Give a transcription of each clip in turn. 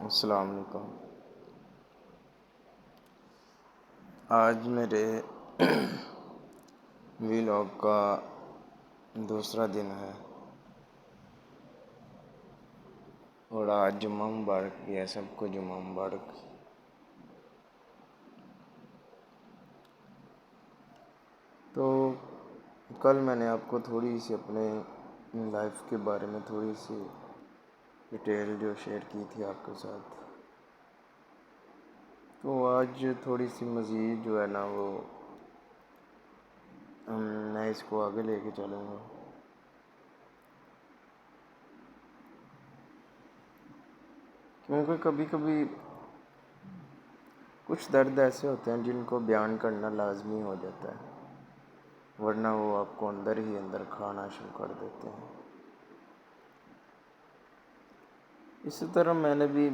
السلام علیکم۔ آج میرے ویلاگ کا دوسرا دن ہے اور آج جمعہ مبارک بھی ہے، سب کو جمعہ مبارک۔ تو کل میں نے آپ کو تھوڑی سی اپنے لائف کے بارے میں تھوڑی سی ڈیٹیل جو شیئر کی تھی آپ کے ساتھ، تو آج تھوڑی سی مزید جو ہے نا وہ میں اس کو آگے لے کے چلوں گا، کیونکہ کبھی کبھی کچھ درد ایسے ہوتے ہیں جن کو بیان کرنا لازمی ہو جاتا ہے، ورنہ وہ آپ کو اندر ہی اندر کھانا شروع کر دیتے ہیں۔ اسی طرح میں نے بھی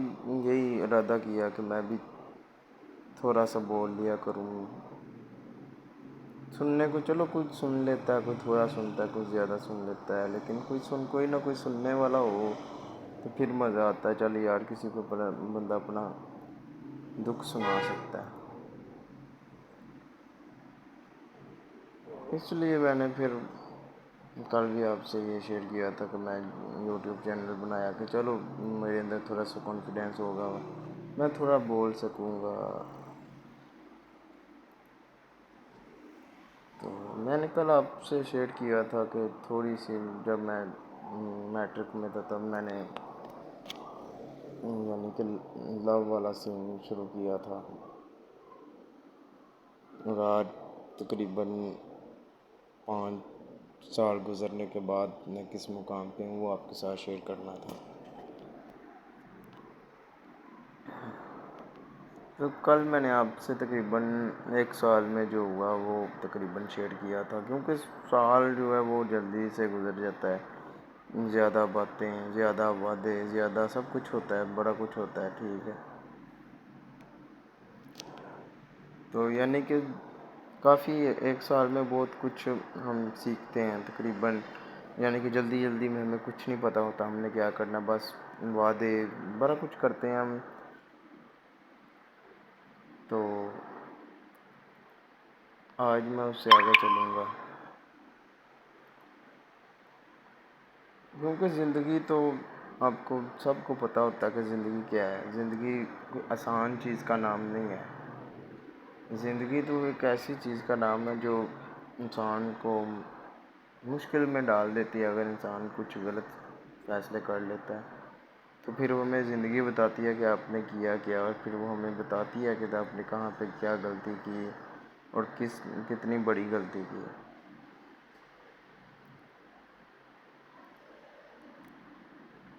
یہی ارادہ کیا کہ میں بھی تھوڑا سا بول لیا کروں، سننے کو چلو کوئی سن لیتا ہے، کوئی تھوڑا سنتا ہے، کوئی زیادہ سن لیتا ہے، لیکن کوئی نہ کوئی سننے والا ہو تو پھر مزہ آتا ہے۔ چل یار، کسی کو بندہ اپنا دکھ سنا سکتا ہے۔ اس لیے میں نے پھر کل بھی آپ سے یہ شیئر کیا تھا کہ میں یوٹیوب چینل بنایا کہ چلو میرے اندر تھوڑا سا کانفیڈینس ہوگا، میں تھوڑا بول سکوں گا۔ تو میں نے کل آپ سے شیئر کیا تھا کہ تھوڑی سی جب میں میٹرک میں تھا تب میں نے یعنی کہ لو والا سین شروع کیا تھا، اور آج تقریباً 5 سال گزرنے کے بعد میں کس مقام پہ ہوں وہ آپ کے ساتھ شیئر کرنا تھا۔ تو کل میں نے آپ سے تقریباً 1 سال میں جو ہوا وہ تقریباً شیئر کیا تھا، کیونکہ سال جو ہے وہ جلدی سے گزر جاتا ہے، زیادہ باتیں، زیادہ وعدے، زیادہ سب کچھ ہوتا ہے، بڑا کچھ ہوتا ہے، ٹھیک ہے۔ تو یعنی کہ کافی 1 سال میں بہت کچھ ہم سیکھتے ہیں تقریباً، یعنی کہ جلدی جلدی میں ہمیں کچھ نہیں پتہ ہوتا ہم نے کیا کرنا، بس وعدے بڑا کچھ کرتے ہیں ہم۔ تو آج میں اس سے آگے چلوں گا، کیونکہ زندگی تو آپ کو سب کو پتہ ہوتا ہے کہ زندگی کیا ہے۔ زندگی کوئی آسان چیز کا نام نہیں ہے، زندگی تو ایک ایسی چیز کا نام ہے جو انسان کو مشکل میں ڈال دیتی ہے۔ اگر انسان کچھ غلط فیصلے کر لیتا ہے تو پھر وہ ہمیں زندگی بتاتی ہے کہ آپ نے کیا کیا، اور پھر وہ ہمیں بتاتی ہے کہ آپ نے کہاں پہ کیا غلطی کی اور کتنی بڑی غلطی کی۔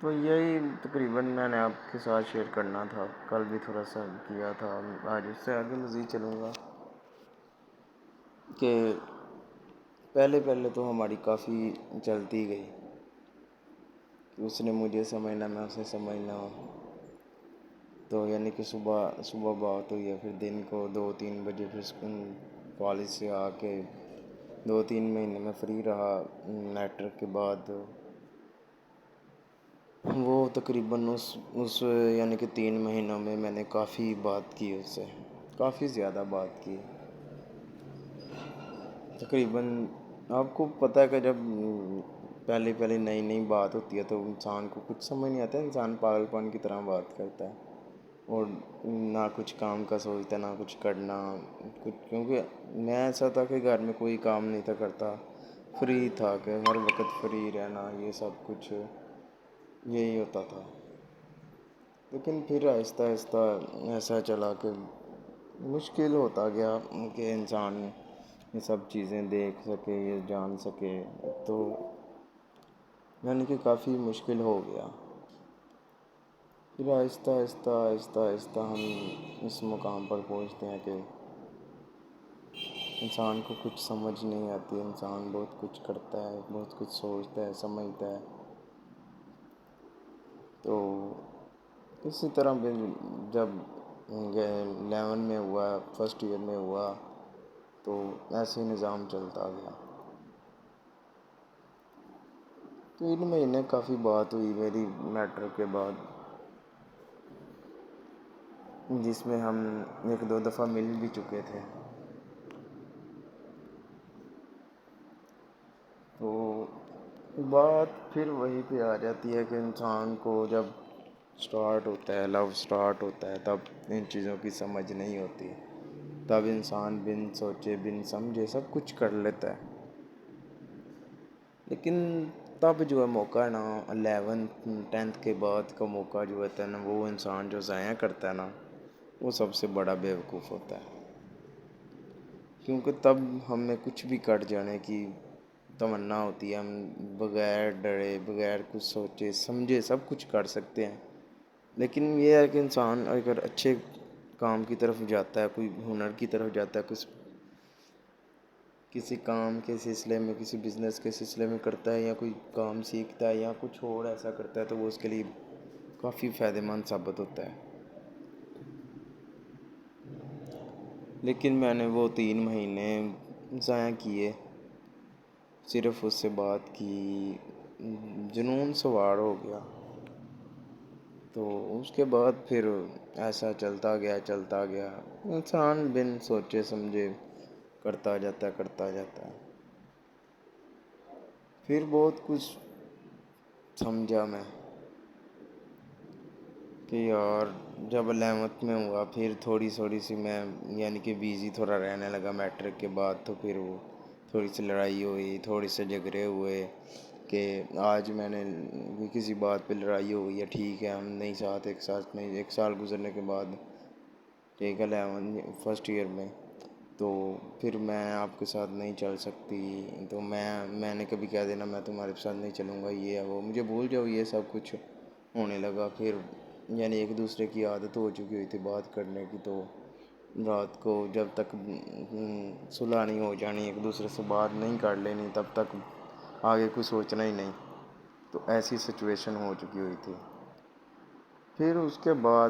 تو یہی تقریباً میں نے آپ کے ساتھ شیئر کرنا تھا، کل بھی تھوڑا سا کیا تھا، آج اس سے آگے مزید چلوں گا کہ پہلے تو ہماری کافی چلتی گئی کہ اس نے مجھے سمجھنا، میں اسے سمجھنا، تو یعنی کہ صبح بات ہوئی ہے، پھر دن کو 2-3 بجے پھر کالج سے آ کے 2-3 مہینے میں فری رہا میٹرک کے بعد۔ وہ تقریباً اس یعنی کہ 3 مہینوں میں میں نے کافی بات کی، اس سے کافی زیادہ بات کی تقریباً۔ آپ کو پتہ ہے کہ جب پہلے نئی بات ہوتی ہے تو انسان کو کچھ سمجھ نہیں آتا ہے، انسان پاگل پن کی طرح بات کرتا ہے اور نہ کچھ کام کا سوچتا، نہ کچھ کرنا کچھ، کیونکہ میں ایسا تھا کہ گھر میں کوئی کام نہیں تھا کرتا، فری تھا کہ ہر وقت فری رہنا، یہ سب کچھ یہی ہوتا تھا۔ لیکن پھر آہستہ آہستہ ایسا چلا کہ مشکل ہوتا گیا کہ انسان یہ سب چیزیں دیکھ سکے، یہ جان سکے، تو یعنی کہ کافی مشکل ہو گیا۔ پھر آہستہ ہم اس مقام پر پہنچتے ہیں کہ انسان کو کچھ سمجھ نہیں آتی، انسان بہت کچھ کرتا ہے، بہت کچھ سوچتا ہے، سمجھتا ہے۔ تو اسی طرح جب 11 میں ہوا، فرسٹ ایئر میں ہوا، تو ایسے نظام چلتا گیا۔ تو ان مہینے کافی بات ہوئی میری میٹرک کے بعد، جس میں ہم ایک دو دفعہ مل بھی چکے تھے. تو بات پھر وہی پہ آ جاتی ہے کہ انسان کو جب سٹارٹ ہوتا ہے، لو سٹارٹ ہوتا ہے، تب ان چیزوں کی سمجھ نہیں ہوتی. تب انسان بن سوچے بن سمجھے سب کچھ کر لیتا ہے. لیکن تب جو ہے موقع ہے نا، 11th 10th کے بعد کا موقع جو ہوتا ہے نا، وہ انسان جو ضائع کرتا ہے نا، وہ سب سے بڑا بیوقوف ہوتا ہے. کیونکہ تب ہمیں کچھ بھی کر جانے کی تمنا ہوتی ہے. ہم بغیر ڈرے، بغیر کچھ سوچے سمجھے سب کچھ کر سکتے ہیں. لیکن یہ ہے کہ انسان اگر اچھے کام کی طرف جاتا ہے، کوئی ہنر کی طرف جاتا ہے، کسی کام کے سلسلے میں، کسی بزنس کے سلسلے میں کرتا ہے، یا کوئی کام سیکھتا ہے، یا کچھ اور ایسا کرتا ہے، تو وہ اس کے لیے کافی فائدہ مند ثابت ہوتا ہے. لیکن میں نے وہ 3 مہینے ضائع کیے. صرف اس سے بات کی، جنون سوار ہو گیا. تو اس کے بعد پھر ایسا چلتا گیا. انسان بن سوچے سمجھے کرتا جاتا ہے. پھر بہت کچھ سمجھا میں کہ یار جب 11th میں ہوا، پھر تھوڑی سی میں یعنی کہ بیزی تھوڑا رہنے لگا میٹرک کے بعد. تو پھر وہ تھوڑی سی لڑائی ہوئی، تھوڑی سے جھگڑے ہوئے کہ آج میں نے کسی بات پہ لڑائی ہو گئی ہے، ٹھیک ہے ہم نہیں ساتھ، ایک سال گزرنے کے بعد، ٹھیک ہے 1st ایئر میں، تو پھر میں آپ کے ساتھ نہیں چل سکتی. تو میں نے کبھی کہہ دینا میں تمہارے ساتھ نہیں چلوں گا، یہ ہے وہ، مجھے بھول جاؤ، یہ سب کچھ ہونے لگا. پھر یعنی ایک دوسرے کی عادت ہو چکی ہوئی تھی بات کرنے کی. تو رات کو جب تک صلح نہیں ہو جانی، ایک دوسرے سے بات نہیں کر لینی، تب تک آگے کوئی سوچنا ہی نہیں. تو ایسی سچویشن ہو چکی ہوئی تھی. پھر اس کے بعد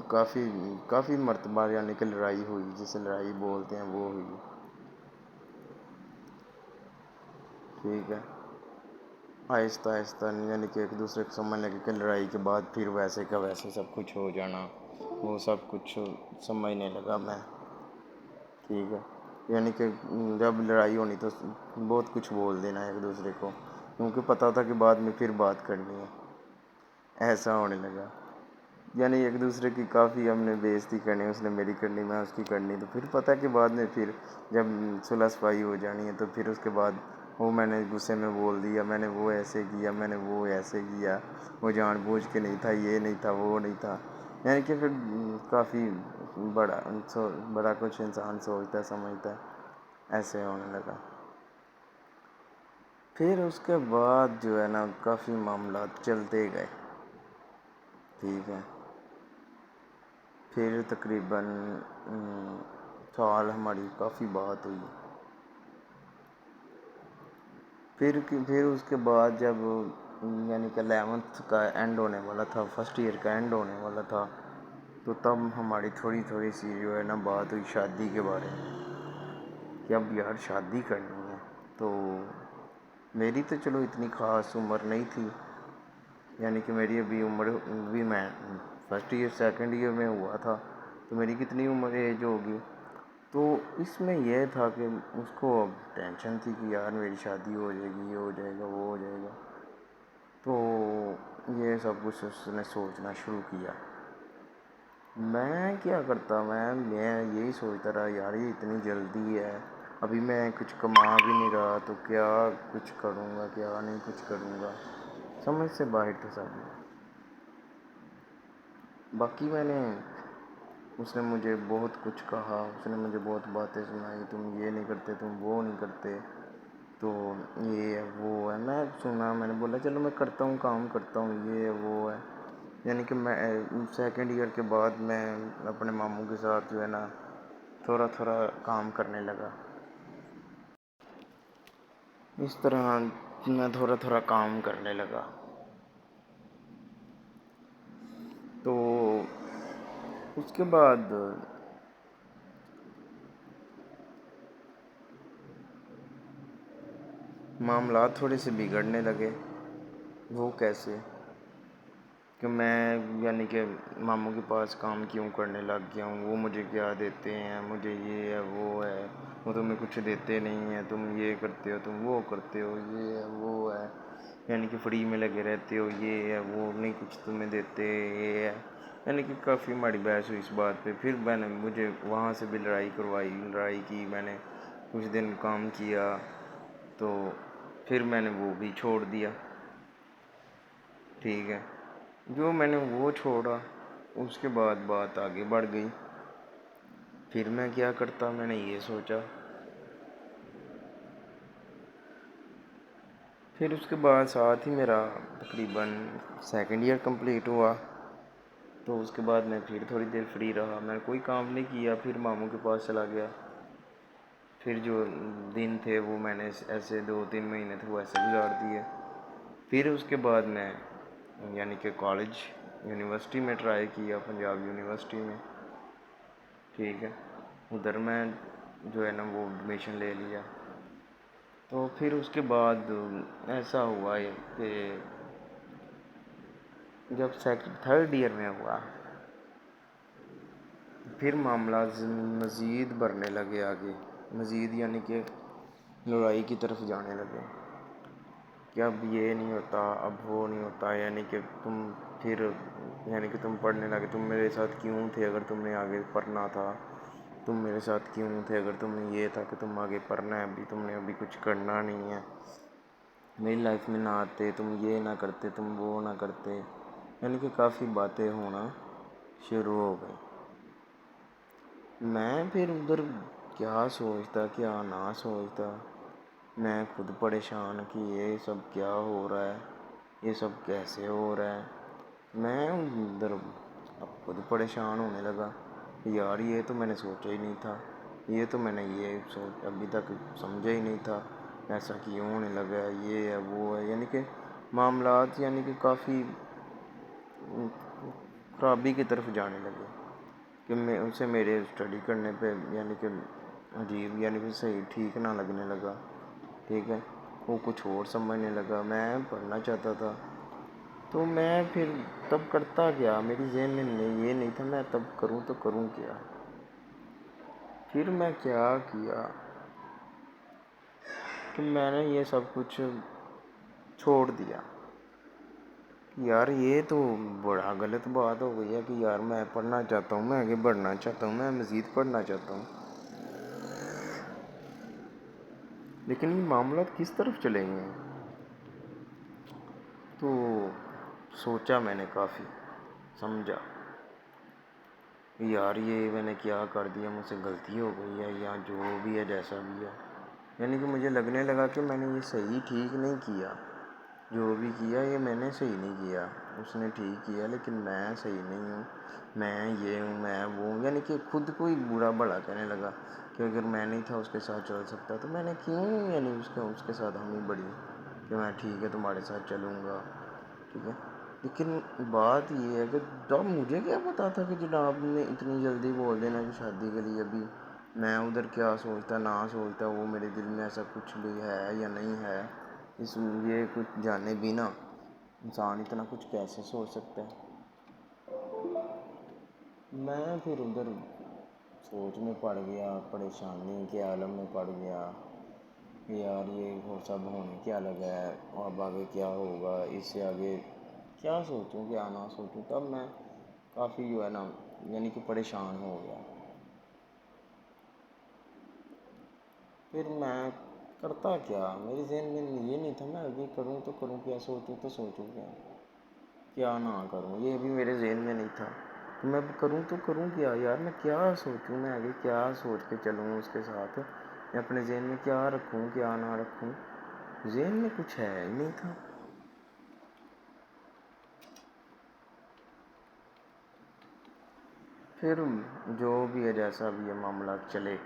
کافی مرتبہ یعنی کہ لڑائی ہوئی، جسے لڑائی بولتے ہیں، وہ ہوئی. ٹھیک ہے، آہستہ یعنی کہ ایک دوسرے کو سمجھ لگے کہ لڑائی کے بعد پھر ویسے کا ویسے سب کچھ ہو جانا، وہ سب کچھ سمجھنے لگا میں. ٹھیک ہے، یعنی کہ جب لڑائی ہونی تو بہت کچھ بول دینا ایک دوسرے کو، کیونکہ پتہ تھا کہ بعد میں پھر بات کرنی ہے. ایسا ہونے لگا. یعنی ایک دوسرے کی کافی ہم نے بے عزتی کرنی، اس نے میری کرنی، میں اس کی کرنی. تو پھر پتہ کہ بعد میں پھر جب صلح صفائی ہو جانی ہے، تو پھر اس کے بعد وہ میں نے غصے میں بول دیا، میں نے وہ ایسے کیا، میں نے وہ ایسے کیا، وہ جان بوجھ کے نہیں تھا، یہ نہیں تھا، وہ نہیں تھا. یعنی کہ پھر کافی بڑا کچھ انسان سوچتا سمجھتا ہے، ایسے ہونے لگا. پھر اس کے بعد جو ہے نا کافی معاملات چلتے گئے. ٹھیک ہے، پھر تقریباً سال ہماری کافی بات ہوئی. پھر اس کے بعد جب یعنی کہ 11th کا اینڈ ہونے والا تھا، 1st ایئر کا اینڈ ہونے والا تھا، تو تب ہماری تھوڑی سی جو ہے نا بات ہوئی شادی کے بارے میں کہ اب یار شادی کرنی ہے. تو میری تو چلو اتنی خاص عمر نہیں تھی، یعنی کہ میری ابھی عمر بھی، میں 1st ایئر 2nd ایئر میں ہوا تھا، تو میری کتنی عمر ایج ہوگی. تو اس میں یہ تھا کہ اس کو اب ٹینشن تھی کہ یار میری شادی ہو جائے گی، یہ ہو جائے گا، وہ ہو جائے گا. تو یہ سب کچھ اس نے سوچنا شروع کیا. میں کیا کرتا، میں یہی سوچتا رہا یار یہ اتنی جلدی ہے، ابھی میں کچھ کما بھی نہیں رہا، تو کیا کچھ کروں گا، کیا نہیں کچھ کروں گا. سمجھ سے باہر تھا سب. باقی اس نے مجھے بہت کچھ کہا، اس نے مجھے بہت باتیں سنائی، تم یہ نہیں کرتے، تم وہ نہیں کرتے، تو یہ ہے وہ ہے. میں سنا، میں نے بولا چلو میں کرتا ہوں، کام کرتا ہوں، یہ ہے وہ ہے. یعنی کہ میں 2nd ایئر کے بعد میں اپنے ماموں کے ساتھ جو ہے نا تھوڑا کام کرنے لگا. اس طرح میں تھوڑا کام کرنے لگا. تو اس کے بعد معاملات تھوڑے سے بگڑنے لگے. وہ کیسے کہ میں یعنی کہ ماموں کے پاس کام کیوں کرنے لگ گیا ہوں، وہ مجھے کیا دیتے ہیں، مجھے یہ ہے وہ ہے، وہ تمہیں کچھ دیتے نہیں ہیں، تم یہ کرتے ہو، تم وہ کرتے ہو، یہ ہے وہ ہے، یعنی کہ فری میں لگے رہتے ہو، یہ ہے وہ نہیں کچھ تمہیں دیتے، یہ ہے، یعنی کہ کافی ہماری بحث ہوئی اس بات پہ. پھر میں نے مجھے وہاں سے بھی لڑائی کی. میں نے کچھ دن کام کیا تو پھر میں نے وہ بھی چھوڑ دیا. ٹھیک ہے، جو میں نے وہ چھوڑا اس کے بعد بات آگے بڑھ گئی. پھر میں کیا کرتا، میں نے یہ سوچا. پھر اس کے بعد ساتھ ہی میرا تقریباً سیکنڈ ایئر کمپلیٹ ہوا. تو اس کے بعد میں پھر تھوڑی دیر فری رہا، میں نے کوئی کام نہیں کیا. پھر ماموں کے پاس چلا گیا. پھر جو دن تھے وہ میں نے ایسے 2-3 مہینے تھے وہ ایسے گزار دیے. پھر اس کے بعد میں یعنی کہ یونیورسٹی میں ٹرائی کیا، پنجاب یونیورسٹی میں. ٹھیک ہے، ادھر میں جو ہے نا وہ ایڈمیشن لے لیا. تو پھر اس کے بعد ایسا ہوا کہ جب تھرڈ ایئر میں ہوا پھر معاملہ مزید بڑھنے لگے آگے، مزید یعنی کہ لڑائی کی طرف جانے لگے کہ اب یہ نہیں ہوتا، اب وہ نہیں ہوتا. یعنی کہ تم پڑھنے لگے. تم میرے ساتھ کیوں تھے اگر تم نے آگے پڑھنا تھا؟ تم میرے ساتھ کیوں تھے اگر تم نے یہ تھا کہ تم آگے پڑھنا ہے، تم نے ابھی کچھ کرنا نہیں ہے، میری لائف میں نہ آتے، تم یہ نہ کرتے، تم وہ نہ کرتے. یعنی کہ کافی باتیں ہونا شروع ہو گئی. میں پھر ادھر کیا سوچتا کیا نہ سوچتا. میں خود پریشان کہ یہ سب کیا ہو رہا ہے، یہ سب کیسے ہو رہا ہے. میں ادھر اب خود پریشان ہونے لگا کہ یار یہ تو میں نے سوچا ہی نہیں تھا، یہ تو میں نے ابھی تک سمجھا ہی نہیں تھا، ایسا کیوں ہونے لگا ہے، یہ ہے وہ ہے. یعنی کہ معاملات یعنی کہ کافی خرابی کی طرف جانے لگے کہ میں اسے میرے اسٹڈی کرنے پہ یعنی کہ عجیب یعنی کہ صحیح ٹھیک نہ لگنے لگا. ٹھیک ہے، وہ کچھ اور سمجھنے لگا. میں پڑھنا چاہتا تھا تو میں پھر تب کرتا کیا، میری ذہن میں یہ نہیں تھا میں تب کروں تو کروں کیا. پھر میں کیا کیا کہ میں نے یہ سب کچھ چھوڑ دیا. یار یہ تو بڑا غلط بات ہو گئی ہے کہ یار میں پڑھنا چاہتا ہوں، میں آگے بڑھنا چاہتا ہوں، میں مزید پڑھنا چاہتا ہوں، لیکن یہ معاملات کس طرف چلیں گے. تو سوچا میں نے، کافی سمجھا یار یہ میں نے کیا کر دیا، مجھ سے غلطی ہو گئی ہے یا جو بھی ہے جیسا بھی ہے. یعنی کہ مجھے لگنے لگا کہ میں نے یہ صحیح ٹھیک نہیں کیا، جو بھی کیا یہ میں نے صحیح نہیں کیا. اس نے ٹھیک کیا لیکن میں صحیح نہیں ہوں، میں یہ ہوں، میں وہ ہوں. یعنی کہ خود کو ہی برا بھلا کہنے لگا کہ اگر میں نہیں تھا اس کے ساتھ چل سکتا تو میں نے کیوں یعنی اس کے ساتھ ہم ہی بڑھی کہ میں ٹھیک ہے تمہارے ساتھ چلوں گا. ٹھیک ہے، لیکن بات یہ ہے کہ جب مجھے کیا پتا تھا کہ جناب نے اتنی جلدی بول دینا کہ شادی کے لیے. ابھی میں ادھر کیا سوچتا نہ سوچتا، وہ میرے دل میں ایسا کچھ بھی ہے یا نہیں ہے، یہ کچھ جانے بھی نا انسان اتنا کچھ کیسے سوچ سکتا ہے. میں پھر ادھر سوچ میں پڑ گیا، پریشانی کے عالم میں پڑ گیا کہ یار یہ وہ سب ہونے کیا لگا ہے، اور آگے کیا ہوگا، اس سے آگے کیا سوچوں کیا نہ سوچوں. تب میں کافی جو ہے نا یعنی کہ پریشان ہو گیا. پھر میں کرتا کیا، میرے ذہن میں یہ نہیں تھا میں ابھی کروں تو کروں کیا، سوچوں تو سوچوں کیا، کیا نہ کروں، یہ بھی میرے ذہن میں نہیں تھا. میں کروں تو کروں کیا یار، میں کیا سوچوں، میں آگے کیا سوچ کے چلوں اس کے ساتھ، میں اپنے ذہن میں کیا رکھوں کیا نہ رکھوں. ذہن میں کچھ ہے ہی نہیں تھا. پھر جو بھی ہے جیسا بھی ہے معاملات چلے،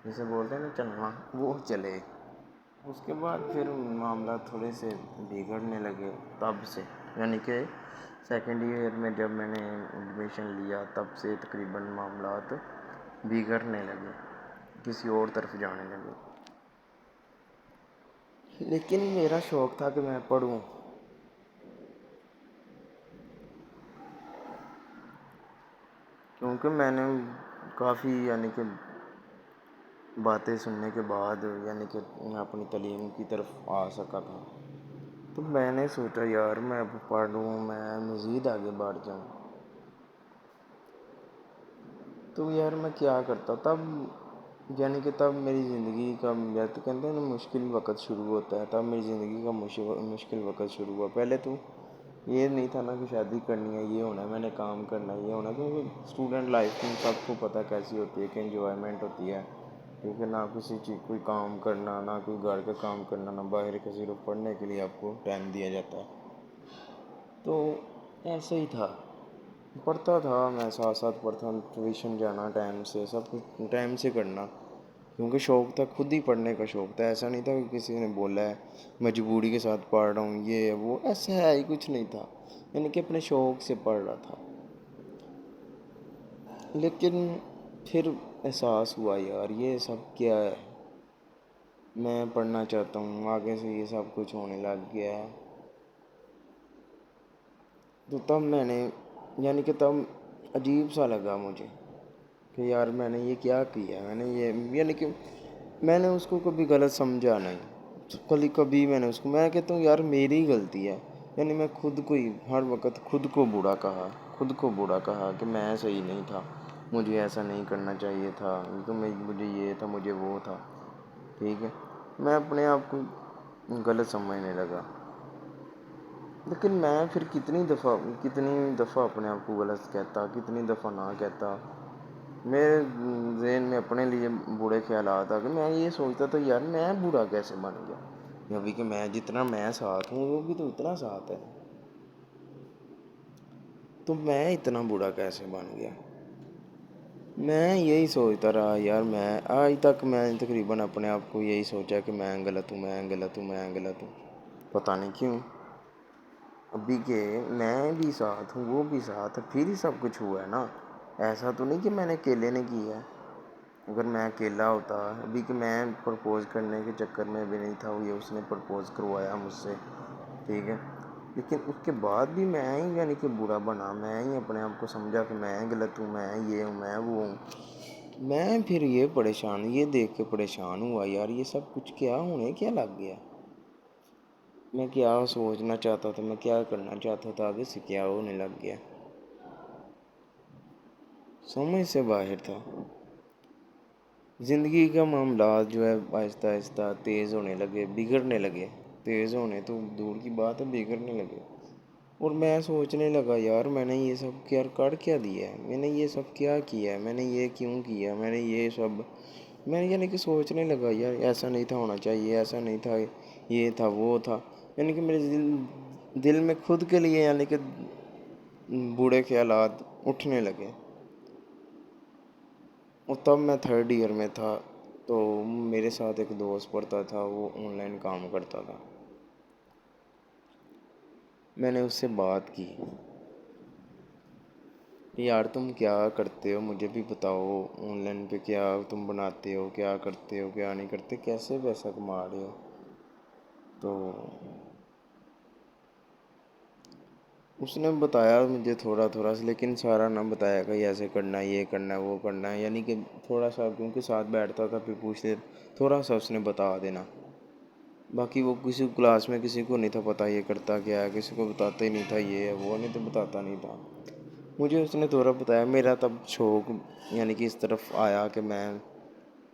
جسے بولتے ہیں نا چلنا، وہ چلے. اس کے بعد پھر معاملات تھوڑے سے بگڑنے لگے تب سے. یعنی کہ سیکنڈ ایئر میں جب میں نے ایڈمیشن لیا تب سے تقریباً معاملات بگڑنے لگے، کسی اور طرف جانے لگے. لیکن میرا شوق تھا کہ میں پڑھوں. کیونکہ میں نے کافی باتیں سننے کے بعد میں اپنی تعلیم کی طرف آ سکا تھا، تو میں نے سوچا یار میں اب پڑھ لوں، میں مزید آگے بڑھ جاؤں. تو یار میں کیا کرتا تب، تب میری زندگی کا تو کہتے ہیں نا مشکل وقت شروع ہوتا ہے، تب میری زندگی کا مشکل وقت شروع ہوا. پہلے تو یہ نہیں تھا نا کہ شادی کرنی ہے، یہ ہونا ہے، میں نے کام کرنا ہے، یہ ہونا ہے. کیونکہ اسٹوڈنٹ لائف میں سب کو پتہ کیسی ہوتی ہے کہ انجوائمنٹ ہوتی ہے، کیونکہ نہ کسی چیز کوئی کام کرنا، نہ کوئی گھر کا کام کرنا، نہ باہر کے صرف پڑھنے کے لیے آپ کو ٹائم دیا جاتا ہے. تو ایسے ہی تھا، پڑھتا تھا میں، ساتھ ساتھ پڑھتا، ٹیوشن جانا ٹائم سے، سب کچھ ٹائم سے کرنا. کیونکہ شوق تھا، خود ہی پڑھنے کا شوق تھا. ایسا نہیں تھا کہ کسی نے بولا ہے مجبوری کے ساتھ پڑھ رہا ہوں، یہ وہ ایسا ہے ہی کچھ نہیں تھا. کہ اپنے شوق سے پڑھ رہا تھا. لیکن پھر احساس ہوا یار یہ سب کیا ہے، میں پڑھنا چاہتا ہوں، آگے سے یہ سب کچھ ہونے لگ گیا ہے. تو تب میں نے تب عجیب سا لگا مجھے کہ یار میں نے یہ کیا کیا. میں نے یہ میں نے اس کو کبھی غلط سمجھا نہیں، کبھی میں نے اس کو، میں کہتا ہوں یار میری غلطی ہے. میں خود کو ہی ہر وقت خود کو برا کہا کہ میں صحیح نہیں تھا، مجھے ایسا نہیں کرنا چاہیے تھا، تو مجھے یہ تھا، مجھے وہ تھا. ٹھیک ہے، میں اپنے آپ کو غلط سمجھنے لگا. لیکن میں پھر کتنی دفعہ اپنے آپ کو غلط کہتا، کتنی دفعہ نہ کہتا. میرے ذہن میں اپنے لیے برے خیالات آ گئے. میں یہ سوچتا تھا یار میں برا کیسے بن گیا، ابھی کہ میں جتنا میں ساتھ ہوں وہ بھی تو اتنا ساتھ ہے، تو میں اتنا برا کیسے بن گیا. میں یہی سوچتا رہا یار، میں آج تک میں تقریباً اپنے آپ کو یہی سوچا کہ میں غلط ہوں، میں غلط ہوں، میں غلط ہوں. پتہ نہیں کیوں ابھی کہ میں بھی ساتھ ہوں، وہ بھی ساتھ ہے، پھر ہی سب کچھ ہوا ہے نا. ایسا تو نہیں کہ میں نے اکیلے نے کیا ہے. اگر میں اکیلا ہوتا، ابھی کہ میں پرپوز کرنے کے چکر میں بھی نہیں تھا، یہ اس نے پرپوز کروایا مجھ سے. ٹھیک ہے، لیکن اس کے بعد بھی میں ہی برا بنا، میں ہی اپنے آپ کو سمجھا کہ میں غلط ہوں، میں یہ ہوں، میں وہ ہوں. میں پھر یہ دیکھ کے پریشان ہوا یار یہ سب کچھ کیا ہونے کیا لگ گیا. میں کیا سوچنا چاہتا تھا، میں کیا کرنا چاہتا تھا، آگے سے کیا ہونے لگ گیا، سمجھ سے باہر تھا. زندگی کا معاملات جو ہے آہستہ آہستہ تیز ہونے لگے، بگڑنے لگے. تیز ہونے تو دور کی بات ہے، بگڑنے لگے. اور میں سوچنے لگا یار میں نے یہ سب کر کیا دیا ہے، میں نے یہ سب کیا کیا ہے، میں نے یہ کیوں کیا، میں نے یہ سب، میں کہ سوچنے لگا یار ایسا نہیں تھا ہونا چاہیے، ایسا نہیں تھا، یہ تھا وہ تھا. کہ میرے دل میں خود کے لیے کہ برے خیالات اٹھنے لگے. اور تب میں 3rd ایئر میں تھا، تو میرے ساتھ ایک دوست پڑھتا تھا، وہ آن لائن کام کرتا تھا. میں نے اس سے بات کی، یار تم کیا کرتے ہو مجھے بھی بتاؤ، آن لائن پہ کیا تم بناتے ہو، کیا کرتے ہو، کیا نہیں کرتے، کیسے پیسہ کما رہے ہو. تو اس نے بتایا مجھے تھوڑا تھوڑا سا، لیکن سارا نہ بتایا کہ ایسے کرنا ہے، یہ کرنا ہے، وہ کرنا ہے. کہ تھوڑا سا، کیونکہ ساتھ بیٹھتا تھا پھر پوچھتے، تھوڑا سا اس نے بتا دینا. باقی وہ کسی کلاس میں کسی کو نہیں تھا پتہ یہ کرتا کیا ہے، کسی کو بتاتا ہی نہیں تھا، یہ ہے وہ نہیں تو بتاتا نہیں تھا. مجھے اس نے تھوڑا بتایا. میرا تب شوق کہ اس طرف آیا کہ میں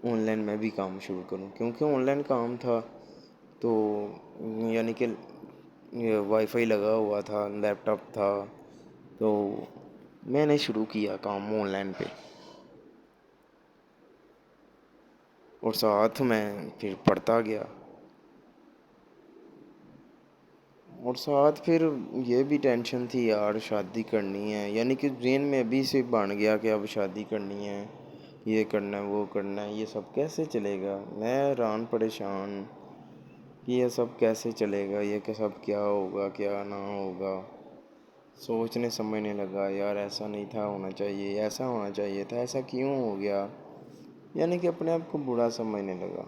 آن لائن میں بھی کام شروع کروں. کیونکہ آن لائن کام تھا تو کہ وائی فائی لگا ہوا تھا، لیپ ٹاپ تھا، تو میں نے شروع کیا کام آن لائن پہ. اور ساتھ میں پھر پڑھتا گیا. اور ساتھ پھر یہ بھی ٹینشن تھی یار شادی کرنی ہے. کہ ذہن میں ابھی سے بن گیا کہ اب شادی کرنی ہے، یہ کرنا ہے، وہ کرنا ہے. یہ سب کیسے چلے گا، میں حیران پریشان کہ یہ سب کیسے چلے گا، یہ کہ سب کیا ہوگا، کیا نہ ہوگا. سوچنے سمجھنے لگا یار ایسا نہیں تھا ہونا چاہیے، ایسا ہونا چاہیے تھا، ایسا کیوں ہو گیا. کہ اپنے آپ کو برا سمجھنے لگا.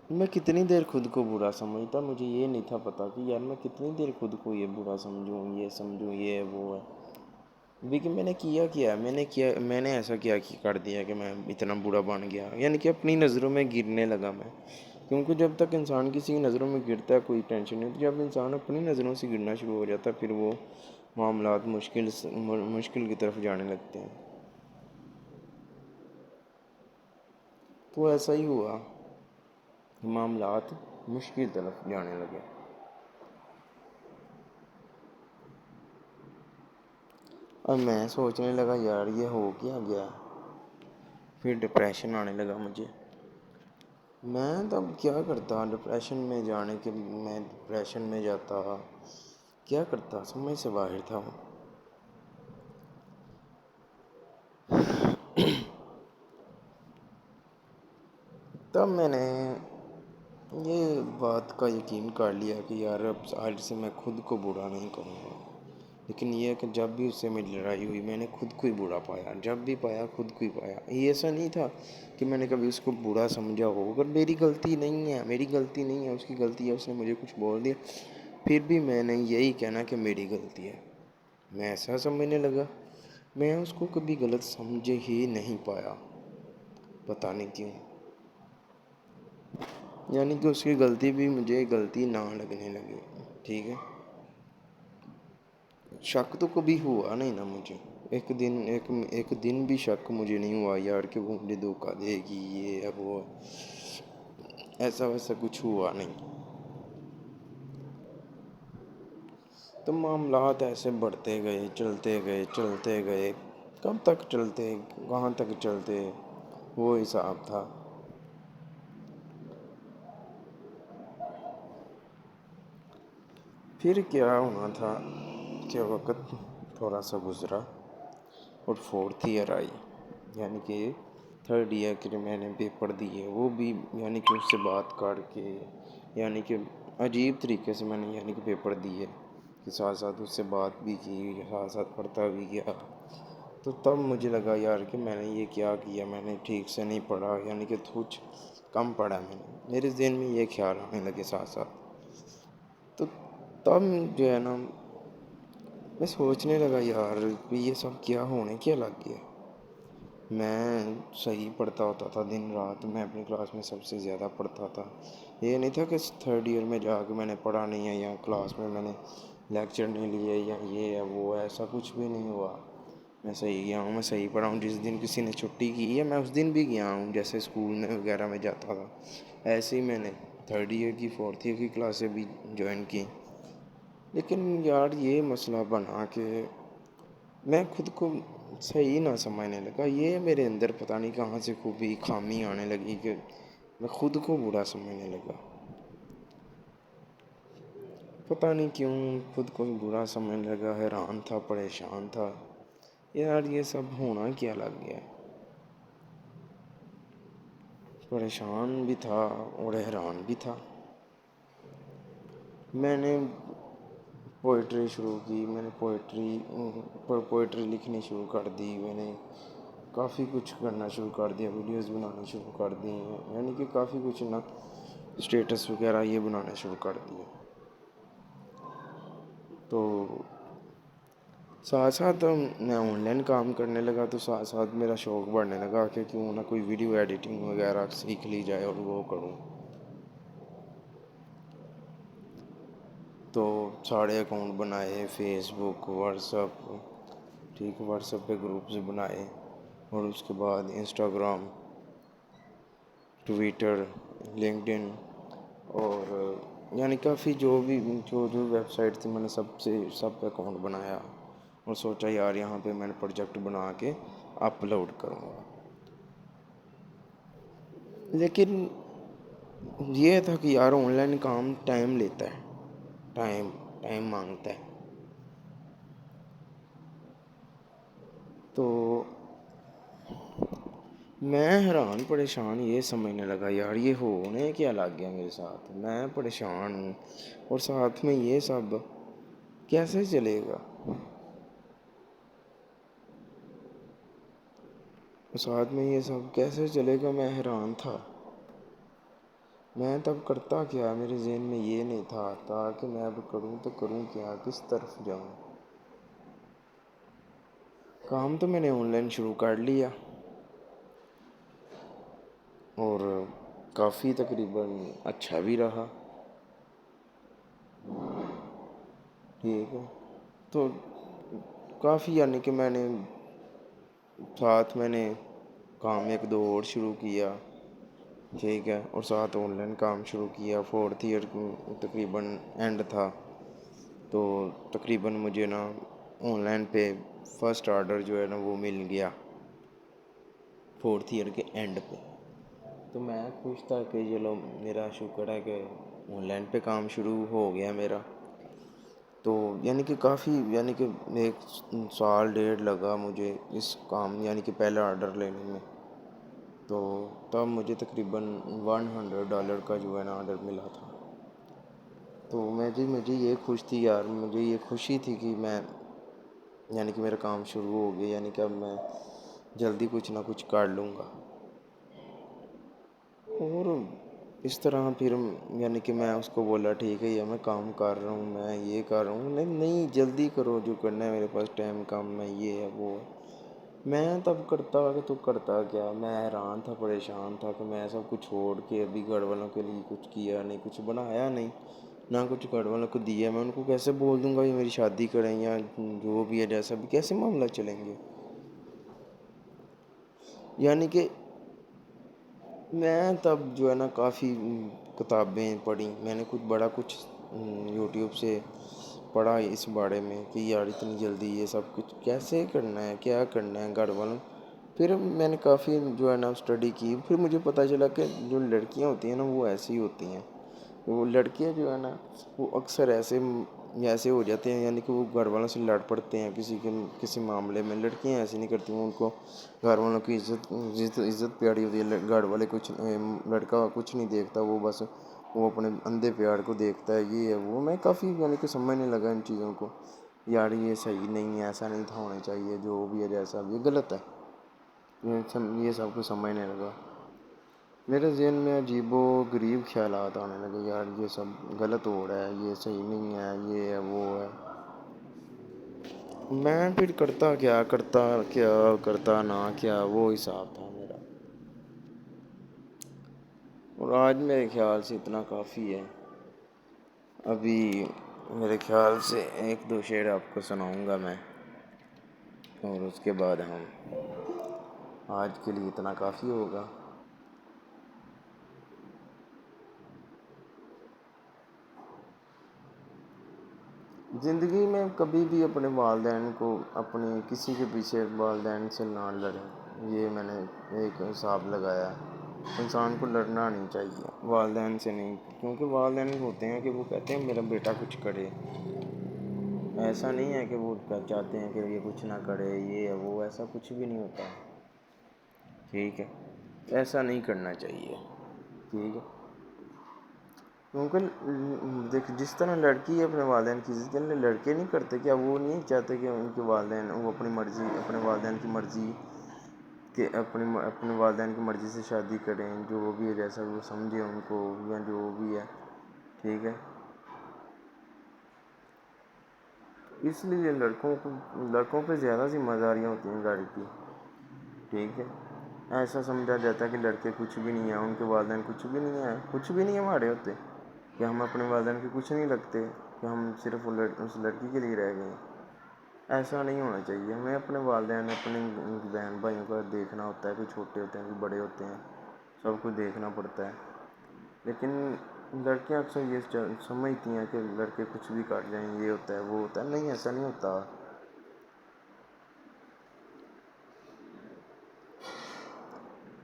میں کتنی دیر خود کو برا سمجھتا، مجھے یہ نہیں تھا پتہ کہ یار میں کتنی دیر خود کو یہ برا سمجھوں، یہ سمجھوں، یہ وہ ہے. لیکن میں نے ایسا کیا کہ کر دیا کہ میں اتنا برا بن گیا، یعنی کہ اپنی نظروں میں گرنے لگا میں. کیونکہ جب تک انسان کسی کی نظروں میں گرتا ہے کوئی ٹینشن نہیں ہوتی، جب انسان اپنی نظروں سے گرنا شروع ہو جاتا ہے پھر وہ معاملات مشکل کی طرف جانے لگتے ہیں. تو ایسا ہی ہوا، معاملات مشکل طرف جانے لگے. اور میں سوچنے لگا یار یہ ہو کیا گیا. پھر ڈپریشن آنے لگا مجھے. میں تب کیا کرتا ڈپریشن میں میں ڈپریشن میں جاتا، کیا کرتا سمجھ سے باہر تھا. تب میں نے یہ بات کا یقین کر لیا کہ یار اب آج سے میں خود کو برا نہیں کہوں گا. لیکن یہ کہ جب بھی اس سے میری لڑائی ہوئی میں نے خود کو ہی برا پایا، جب بھی پایا خود کو ہی پایا. یہ ایسا نہیں تھا کہ میں نے کبھی اس کو برا سمجھا ہو، اگر میری غلطی نہیں ہے اس کی غلطی ہے، اس نے مجھے کچھ بول دیا پھر بھی میں نے یہی کہنا کہ میری غلطی ہے. میں ایسا سمجھنے لگا. میں اس کو کبھی غلط سمجھ ہی نہیں پایا، پتہ نہیں کیوں. یعنی کہ اس کی غلطی بھی مجھے غلطی نہ لگنے لگی. ٹھیک ہے، شک تو کبھی ہوا نہیں نا مجھے. ایک دن بھی شک مجھے نہیں ہوا یار کہ وہ مجھے دھوکہ دے گی، یہ ہے وہ، ایسا ویسا کچھ ہوا نہیں. تو معاملات ایسے بڑھتے گئے، چلتے گئے. کب تک چلتے، کہاں تک چلتے، وہ حساب تھا. پھر کیا ہونا تھا کہ وقت تھوڑا سا گزرا اور 4th ایئر آئی، یعنی کہ 3rd ایئر کے جو میں نے پیپر دیے وہ بھی یعنی کہ اس سے بات کر کے، یعنی کہ عجیب طریقے سے میں نے یعنی کہ پیپر دیے کہ ساتھ ساتھ اس سے بات بھی کی، ساتھ ساتھ پڑھتا بھی گیا. تو تب مجھے لگا یار کہ میں نے یہ کیا کیا، میں نے ٹھیک سے نہیں پڑھا، یعنی کہ کچھ کم پڑھا میں نے. میرے ذہن میں یہ خیال آنے لگے ساتھ ساتھ. تو تب جو ہے نا میں سوچنے لگا یار یہ سب کیا ہونے کیا لگ گیا. میں صحیح پڑھتا ہوتا تھا دن رات، میں اپنی کلاس میں سب سے زیادہ پڑھتا تھا. یہ نہیں تھا کہ 3rd ایئر میں جا کے میں نے پڑھا نہیں ہے یا کلاس میں نے لیکچر نہیں لیے یا یہ ہے وہ ہے، ایسا کچھ بھی نہیں ہوا. میں صحیح گیا ہوں، میں صحیح پڑھا ہوں. جس دن کسی نے چھٹی کی ہے میں اس دن بھی گیا ہوں، جیسے اسکول میں وغیرہ میں جاتا تھا ایسے ہی میں نے 3rd ایئر کی 4th ایئر کی کلاسیں بھی جوائن کی. لیکن یار یہ مسئلہ بنا کہ میں خود کو صحیح نہ سمجھنے لگا. یہ میرے اندر پتہ نہیں کہاں سے خوبی خامی آنے لگی کہ میں خود کو برا سمجھنے لگا. پتہ نہیں کیوں خود کو برا سمجھنے لگا. حیران تھا، پریشان تھا یار یہ سب ہونا کیا لگ گیا. پریشان بھی تھا اور حیران بھی تھا. میں نے پوئٹری شروع کی، میں نے پوئٹری لکھنی شروع کر دی. میں نے کافی کچھ کرنا شروع کر دیا، ویڈیوز بنانی شروع کر دی، یعنی کہ کافی کچھ نا اسٹیٹس وغیرہ یہ بنانا شروع کر دیے. تو ساتھ ساتھ میں آن لائن کام کرنے لگا تو ساتھ ساتھ میرا شوق بڑھنے لگا کہ کیوں نہ کوئی ویڈیو ایڈیٹنگ وغیرہ سیکھ لی جائے اور وہ کروں. تو سارے اکاؤنٹ بنائے، فیس بک، واٹسپ، ٹھیک، واٹسپ پہ گروپس بنائے اور اس کے بعد انسٹاگرام، ٹویٹر، لنکڈن اور یعنی کافی جو ویب سائٹ تھی میں نے سب پہ اکاؤنٹ بنایا اور سوچا یار یہاں پہ میں نے پروجیکٹ بنا کے اپلوڈ کروں گا. لیکن یہ تھا کہ یار آن لائن کام ٹائم لیتا ہے، ٹائم مانگتا ہے. تو میں حیران پریشان یہ سمجھنے لگا یار یہ ہونے کیا لگ گیا میرے ساتھ. میں پریشان ہوں اور ساتھ میں یہ سب کیسے چلے گا. میں حیران تھا. میں تب کرتا کیا، میرے ذہن میں یہ نہیں تھا آتا کہ میں اب کروں تو کروں کیا، کس طرف جاؤں. کام تو میں نے آن لائن شروع کر لیا، اور کافی تقریباً اچھا بھی رہا. ٹھیک ہے، تو کافی یعنی کہ میں نے کام ایک دو اور شروع کیا. ٹھیک ہے، اور ساتھ آن لائن کام شروع کیا. 4th ایئر تقریباً اینڈ تھا، تو تقریباً مجھے نا آن لائن پہ فرسٹ آرڈر جو ہے نا وہ مل گیا 4th ایئر کے اینڈ پہ. تو میں خوش تھا کہ چلو میرا شکر ہے کہ آن لائن پہ کام شروع ہو گیا میرا. تو یعنی کہ کافی یعنی کہ 1 سال 1.5 لگا مجھے اس کام یعنی کہ پہلا آرڈر لینے میں. تو تب مجھے تقریباً $100 کا جو ہے نا آرڈر ملا تھا. تو مجھے یہ خوش تھی یار، مجھے یہ خوشی تھی کہ میں یعنی کہ میرا کام شروع ہو گیا، یعنی کہ اب میں جلدی کچھ نہ کچھ کر لوں گا. اور اس طرح پھر یعنی کہ میں اس کو بولا ٹھیک ہے، یہ میں کام کر رہا ہوں، میں یہ کر رہا ہوں. نہیں نہیں، جلدی کرو، جو کرنا ہے، میرے پاس ٹائم کم ہے، یہ ہے وہ ہے. میں تب کرتا کہ تو کرتا کیا، میں حیران تھا، پریشان تھا کہ میں سب کچھ چھوڑ کے ابھی گھر والوں کے لیے کچھ کیا نہیں، کچھ بنایا نہیں، نہ کچھ گھر والوں کو دیا. میں ان کو کیسے بول دوں گا یہ میری شادی کریں یا جو بھی ہے، جیسا بھی، کیسے معاملہ چلیں گے. یعنی کہ میں تب جو ہے نا کافی کتابیں پڑھی، میں نے کچھ یوٹیوب سے پڑھا اس بارے میں کہ یار اتنی جلدی یہ سب کچھ کیسے کرنا ہے، کیا کرنا ہے گھر والوں. پھر میں نے کافی جو ہے نا اسٹڈی کی. پھر مجھے پتہ چلا کہ جو لڑکیاں ہوتی ہیں نا وہ ایسی ہوتی ہیں. وہ لڑکیاں جو ہے نا وہ اکثر ایسے ہو جاتے ہیں، یعنی کہ وہ گھر والوں سے لڑ پڑتے ہیں کسی معاملے میں. لڑکیاں ایسے نہیں کرتی، ان کو گھر والوں کی عزت پیاری ہوتی ہے. گھر والے لڑکا کچھ نہیں دیکھتا، وہ بس وہ اپنے اندھے پیار کو دیکھتا ہے، یہ ہے وہ. میں کافی یعنی کہ سمجھنے لگا ان چیزوں کو. یار یہ صحیح نہیں ہے، ایسا نہیں تھا ہونا چاہیے، جو بھی ہے جیسا بھی غلط ہے. یہ سب کو سمجھنے لگا. میرے ذہن میں عجیب و غریب خیالات آنے لگے، یار یہ سب غلط ہو رہا ہے، یہ صحیح نہیں ہے، یہ ہے وہ ہے. میں پھر کرتا نہ کیا، وہ حساب تھا میرا. اور آج میرے خیال سے اتنا کافی ہے. ابھی میرے خیال سے 1 2 شعر آپ کو سناؤں گا میں، اور اس کے بعد ہم آج کے لیے اتنا کافی ہوگا. زندگی میں کبھی بھی اپنے والدین کو کسی کے پیچھے والدین سے نہ لڑیں. یہ میں نے ایک حساب لگایا. انسان کو لڑنا نہیں چاہیے والدین سے، نہیں، کیونکہ والدین ہوتے ہیں کہ وہ کہتے ہیں میرا بیٹا کچھ کرے. ایسا نہیں ہے کہ وہ چاہتے ہیں کہ یہ کچھ نہ کرے، یہ ہے وہ، ایسا کچھ بھی نہیں ہوتا. ٹھیک ہے، ایسا نہیں کرنا چاہیے. ٹھیک ہے، کیونکہ دیکھ جس طرح لڑکی اپنے والدین کی عزت کرنے، لڑکے نہیں کرتے. کیا وہ نہیں چاہتے کہ ان کے والدین وہ اپنے والدین کی مرضی کہ اپنے والدین کی مرضی سے شادی کریں، جو بھی ہے جیسا وہ سمجھے ان کو، یا جو بھی ہے. ٹھیک ہے، اس لیے لڑکوں پہ زیادہ ذمہ داریاں ہوتی ہیں گھر کی. ٹھیک ہے، ایسا سمجھا جاتا ہے کہ لڑکے کچھ بھی نہیں ہیں، ان کے والدین کچھ بھی نہیں ہیں، کچھ بھی نہیں ہمارے ہوتے، کہ ہم اپنے والدین کے کچھ نہیں لگتے، کہ ہم صرف اس لڑکی کے لیے رہ گئے ہیں. ایسا نہیں ہونا چاہیے. ہمیں اپنے والدین، اپنے بہن بھائیوں کا دیکھنا ہوتا ہے. کوئی چھوٹے ہوتے ہیں، کوئی بڑے ہوتے ہیں، سب کو دیکھنا پڑتا ہے. لیکن لڑکیاں اکثر یہ سمجھتی ہیں کہ لڑکے کچھ بھی کر جائیں، یہ ہوتا ہے وہ ہوتا ہے. نہیں، ایسا نہیں ہوتا.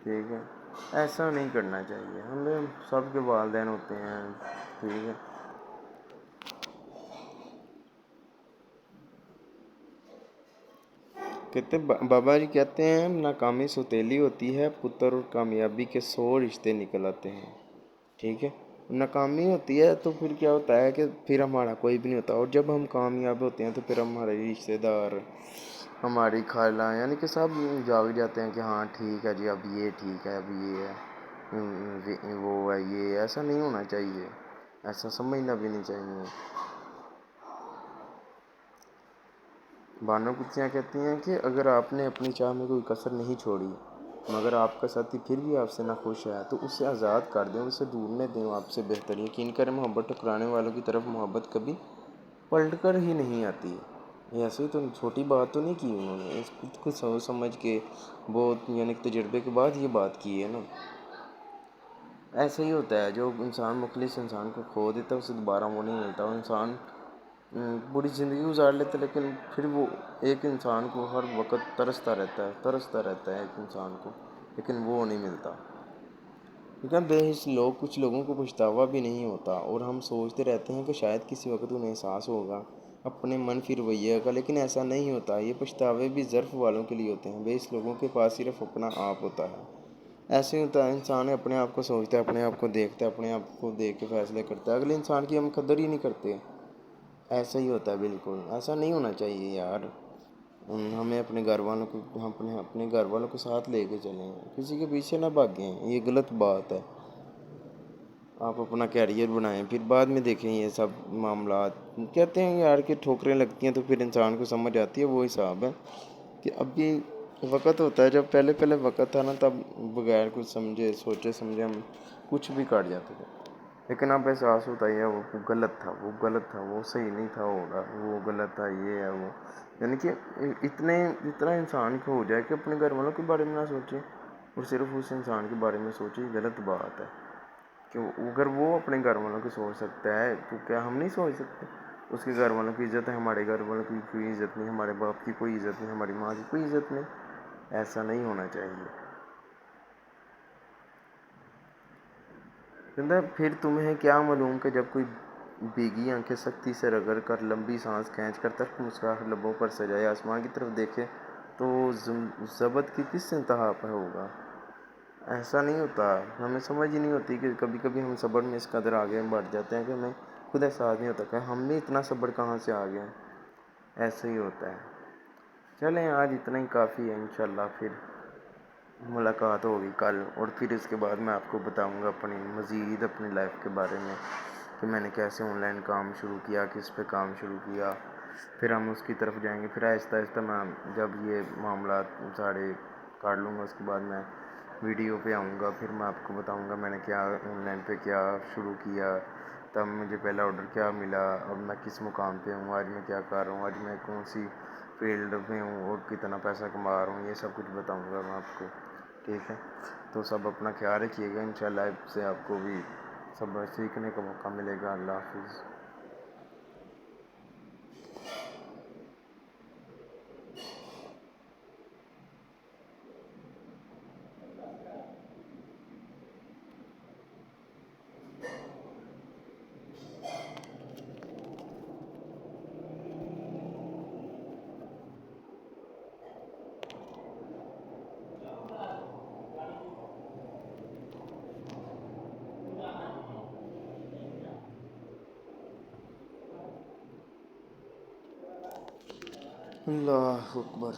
ٹھیک ہے، ایسا نہیں کرنا چاہیے. ہمیں سب کے والدین ہوتے ہیں. ٹھیک ہے، بابا جی کہتے ہیں ناکامی سوتیلی ہوتی ہے، پتر اور کامیابی کے 100 رشتے نکل آتے ہیں. ٹھیک ہے، ناکامی ہوتی ہے تو پھر کیا ہوتا ہے کہ پھر ہمارا کوئی بھی نہیں ہوتا. اور جب ہم کامیاب ہوتے ہیں تو پھر ہمارے رشتے دار، ہماری خالہ، یعنی کہ سب جاگ جاتے ہیں کہ ہاں ٹھیک ہے جی، اب یہ ٹھیک ہے، اب یہ ہے، وہ ہے، یہ. ایسا نہیں ہونا چاہیے، ایسا سمجھنا بھی نہیں چاہیے. بانو کتیاں کہتی ہیں کہ اگر آپ نے اپنی چاہ میں کوئی کسر نہیں چھوڑی مگر آپ کا ساتھی پھر بھی آپ سے ناخوش ہے تو اسے آزاد کر دیں، اسے ڈھونڈنے دیں، آپ سے بہتر یقین کریں محبت ٹکرانے والوں کی طرف محبت کبھی پلٹ کر ہی نہیں آتی ہے۔ یہ ایسے ہی تو چھوٹی بات تو نہیں کی انہوں نے، اس کو سوچ سمجھ کے بہت یعنی تجربے کے بعد یہ بات کی ہے نا۔ ایسا ہی ہوتا ہے، جو انسان مخلص انسان کو کھو دیتا ہے اسے دوبارہ وہ نہیں ملتا۔ وہ انسان پوری زندگی گزار لیتا ہے لیکن پھر وہ ایک انسان کو ہر وقت ترستا رہتا ہے ایک انسان کو، لیکن وہ نہیں ملتا۔ لیکن بے حس لوگ، کچھ لوگوں کو پچھتاوا بھی نہیں ہوتا اور ہم سوچتے رہتے ہیں کہ شاید کسی وقت انہیں احساس ہوگا اپنے منفی رویے کا، لیکن ایسا نہیں ہوتا۔ یہ پچھتاوے بھی ظرف والوں کے لیے ہوتے ہیں، بے حس لوگوں کے پاس صرف اپنا آپ ہوتا ہے۔ ایسے ہی ہوتا ہے، انسان اپنے آپ کو سوچتا ہے، اپنے آپ کو دیکھتا ہے، اپنے آپ کو دیکھ کے فیصلے کرتا ہے، اگلے انسان کی ہم قدر ہی نہیں کرتے۔ ایسا ہی ہوتا ہے، بالکل ایسا نہیں ہونا چاہیے یار۔ ہمیں اپنے گھر والوں کو اپنے گھر والوں کو ساتھ لے کے چلیں، کسی کے پیچھے نہ بھاگیں، یہ غلط بات ہے۔ آپ اپنا کیریئر بنائیں، پھر بعد میں دیکھیں یہ سب معاملات۔ کہتے ہیں یار کہ ٹھوکریں لگتی ہیں تو پھر انسان کو سمجھ آتی ہے، وہ حساب ہے کہ اب بھی وقت ہوتا ہے، جب پہلے وقت تھا نا تب بغیر کچھ سمجھے سوچے سمجھے ہم کچھ بھی کاٹ جاتے تھے، لیکن اب احساس ہوتا ہے وہ غلط تھا، وہ صحیح نہیں تھا ہوگا، وہ غلط تھا، یہ ہے وہ، یعنی کہ اتنا انسان کو ہو جائے کہ اپنے گھر والوں کے بارے میں نہ سوچے اور صرف اس انسان کے بارے میں سوچے، غلط بات ہے۔ کہ اگر وہ اپنے گھر والوں کو سوچ سکتا ہے تو کیا ہم نہیں سوچ سکتے؟ اس کے گھر والوں کی عزت ہے، ہمارے گھر والوں کی کوئی عزت نہیں، ہمارے باپ کی کوئی عزت نہیں، ہماری ماں کی کوئی عزت نہیں۔ ایسا نہیں ہونا چاہیے۔ پھر تمہیں کیا معلوم کہ جب کوئی بھیگی آنکھیں سختی سے رگڑ کر لمبی سانس کھینچ کر تلخ مسکراہٹ لبوں پر سجائے آسمان کی طرف دیکھے تو ضبط کی کس انتہا پہ ہوگا؟ ایسا نہیں ہوتا، ہمیں سمجھ ہی نہیں ہوتی کہ کبھی کبھی ہم صبر میں اس قدر آگے بڑھ جاتے ہیں کہ ہمیں خود احساس نہیں ہوتا کہ ہم میں اتنا صبر کہاں سے آ گیا۔ ایسا ہی ہوتا ہے۔ چلیں آج اتنا ہی کافی ہے، انشاءاللہ پھر ملاقات ہوگی کل، اور پھر اس کے بعد میں آپ کو بتاؤں گا مزید اپنی لائف کے بارے میں کہ میں نے کیسے آن لائن کام شروع کیا، کس پہ کام شروع کیا، پھر ہم اس کی طرف جائیں گے۔ پھر آہستہ آہستہ میں جب یہ معاملات سارے کاٹ لوں گا اس کے بعد میں ویڈیو پہ آؤں گا، پھر میں آپ کو بتاؤں گا میں نے کیا آن لائن پہ کیا شروع کیا، تب مجھے پہلا آرڈر کیا ملا، اور میں کس مقام پہ ہوں، آج میں کیا کر رہا ہوں، آج میں کون سی فیلڈ میں ہوں اور کتنا پیسہ کما رہا ہوں، یہ سب کچھ بتاؤں گا میں آپ کو، ٹھیک ہے؟ تو سب اپنا خیال رکھیے گا، انشاءاللہ اس سے آپ کو بھی سب سیکھنے کا موقع ملے گا۔ اللہ حافظ۔ اللہ اکبر۔